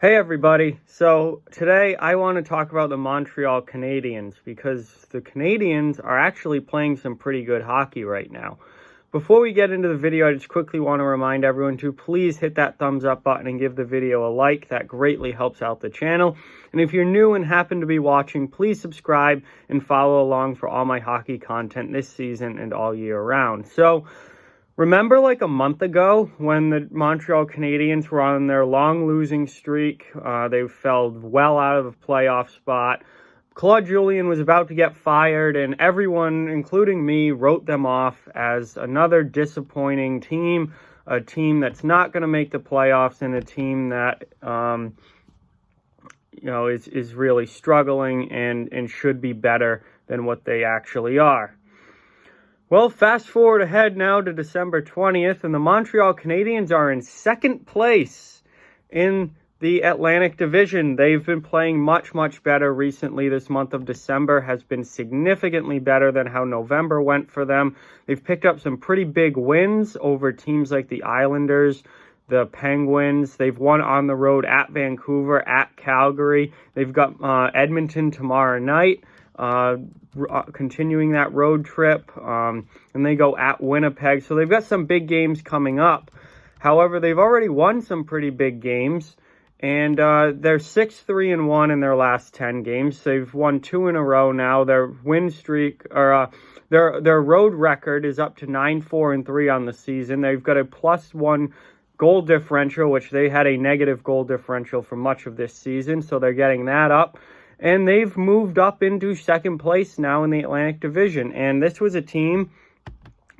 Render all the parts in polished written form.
Hey everybody, so today I want to talk about the Montreal Canadiens because the Canadiens are actually playing some pretty good hockey right now. Before we get into the video, I just quickly want to remind everyone to please hit that thumbs up button and give the video a like. That greatly helps out the channel. And if you're new and happen to be watching, please subscribe and follow along for all my hockey content this season and all year round. So, remember like a month ago when the Montreal Canadiens were on their long losing streak? They fell well out of the playoff spot. Claude Julien was about to get fired, and everyone, including me, wrote them off as another disappointing team, a team that's not going to make the playoffs, and a team that is really struggling and should be better than what they actually are. Well, fast forward ahead now to December 20th, and the Montreal Canadiens are in second place in the Atlantic Division. They've been playing much, much better recently. This month of December has been significantly better than how November went for them. They've picked up some pretty big wins over teams like the Islanders, the Penguins. They've won on the road at Vancouver, at Calgary. They've got Edmonton tomorrow night. Continuing that road trip, and they go at Winnipeg. So they've got some big games coming up. However, they've already won some pretty big games, and they're 6-3-1 in their last 10 games. They've won 2 in a row now. Their win streak, or their road record, is up to 9-4-3 on the season. They've got a +1 goal differential, which they had a negative goal differential for much of this season. So they're getting that up. And they've moved up into second place now in the Atlantic Division. And this was a team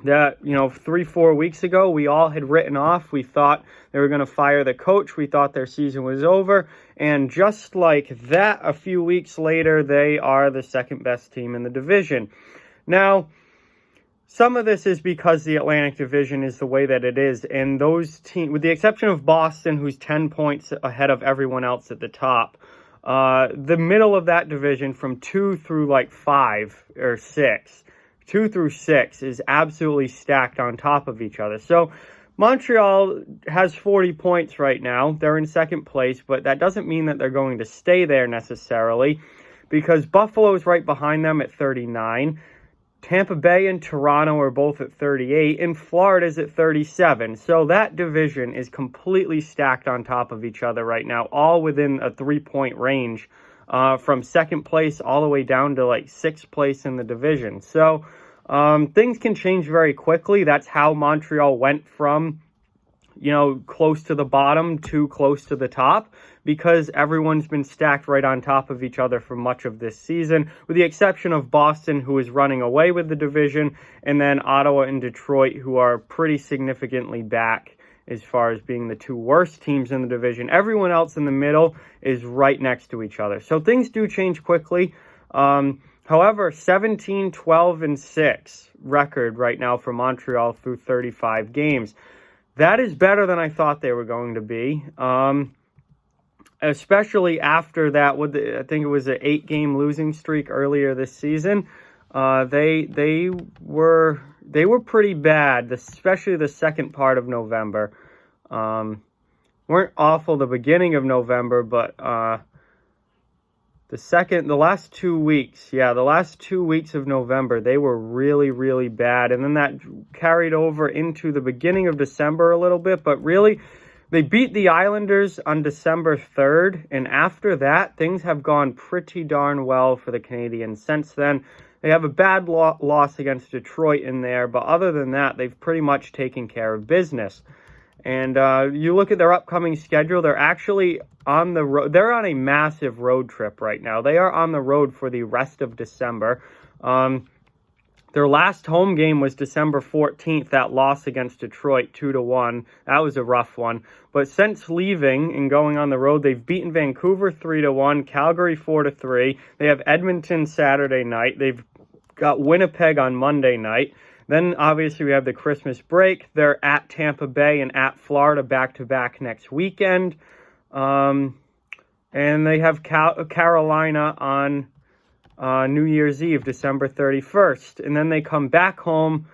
that, 3-4 weeks ago, we all had written off. We thought they were going to fire the coach. We thought their season was over. And just like that, a few weeks later, they are the second best team in the division. Now, some of this is because the Atlantic Division is the way that it is. And those teams, with the exception of Boston, who's 10 points ahead of everyone else at the top, the middle of that division from 2 through 5 or 6, 2 through 6 is absolutely stacked on top of each other. So Montreal has 40 points right now. They're in second place, but that doesn't mean that they're going to stay there necessarily, because Buffalo's right behind them at 39. Tampa Bay and Toronto are both at 38, and Florida's at 37. So that division is completely stacked on top of each other right now, all within a 3-point range, from second place all the way down to 6th place in the division. So things can change very quickly. That's how Montreal went from close to the bottom to close to the top, because everyone's been stacked right on top of each other for much of this season, with the exception of Boston, who is running away with the division, and then Ottawa and Detroit, who are pretty significantly back as far as being the two worst teams in the division. Everyone else in the middle is right next to each other. So things do change quickly. However, 17-12-6 record right now for Montreal through 35 games. That is better than I thought they were going to be, especially after that. I think it was an 8-game losing streak earlier this season. They were pretty bad, especially the second part of November. Weren't awful the beginning of November, but the last 2 weeks of November, they were really, really bad. And then that carried over into the beginning of December a little bit. But really, they beat the Islanders on December 3rd. And after that, things have gone pretty darn well for the Canadiens since then. They have a bad loss against Detroit in there. But other than that, they've pretty much taken care of business. And you look at their upcoming schedule, they're actually on the road. They're on a massive road trip right now. They are on the road for the rest of December. Their last home game was December 14th, that loss against Detroit, 2-1. That was a rough one. But since leaving and going on the road, they've beaten Vancouver 3-1, Calgary 4-3. They have Edmonton Saturday night. They've got Winnipeg on Monday night. Then, obviously, we have the Christmas break. They're at Tampa Bay and at Florida back-to-back next weekend. And they have Carolina on New Year's Eve, December 31st. And then they come back home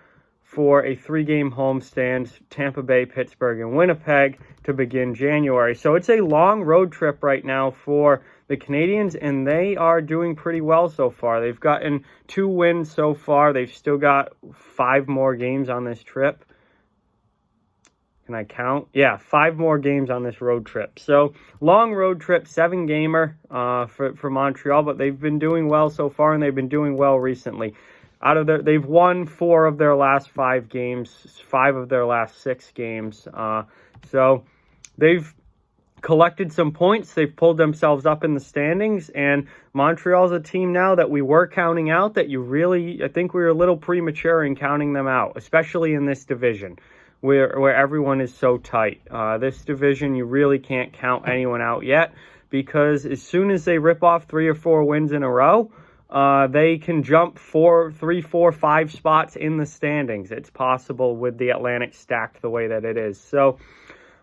for a 3-game homestand, Tampa Bay, Pittsburgh, and Winnipeg, to begin January. So it's a long road trip right now for the Canadiens, and they are doing pretty well so far. They've gotten 2 wins so far. They've still got 5 more games on this trip. Can I count? Yeah, 5 more games on this road trip. So, long road trip, 7-gamer for Montreal, but they've been doing well so far, and they've been doing well recently. They've won 4 of their last 5 games, 5 of their last 6 games. So they've collected some points. They've pulled themselves up in the standings, and Montreal's a team now that we were counting out that I think we were a little premature in counting them out, especially in this division where everyone is so tight. This division, you really can't count anyone out yet, because as soon as they rip off 3 or 4 wins in a row, they can jump 3, 4, 5 spots in the standings. It's possible with the Atlantic stacked the way that it is. So,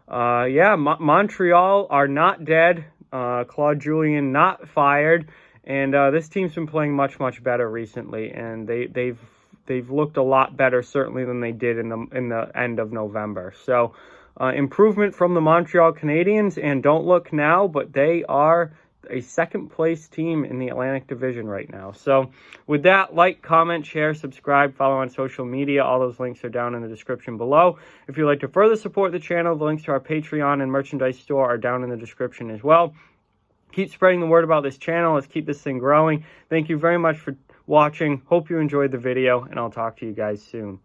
Montreal are not dead. Claude Julien not fired. And this team's been playing much, much better recently. And they've looked a lot better, certainly, than they did in the end of November. So, improvement from the Montreal Canadiens. And don't look now, but they are a second-place team in the Atlantic Division right now. So with that, like, comment, share, subscribe, follow on social media. All those links are down in the description below. If you'd like to further support the channel, the links to our Patreon and merchandise store are down in the description as well. Keep spreading the word about this channel. Let's keep this thing growing. Thank you very much for watching. Hope you enjoyed the video, and I'll talk to you guys soon.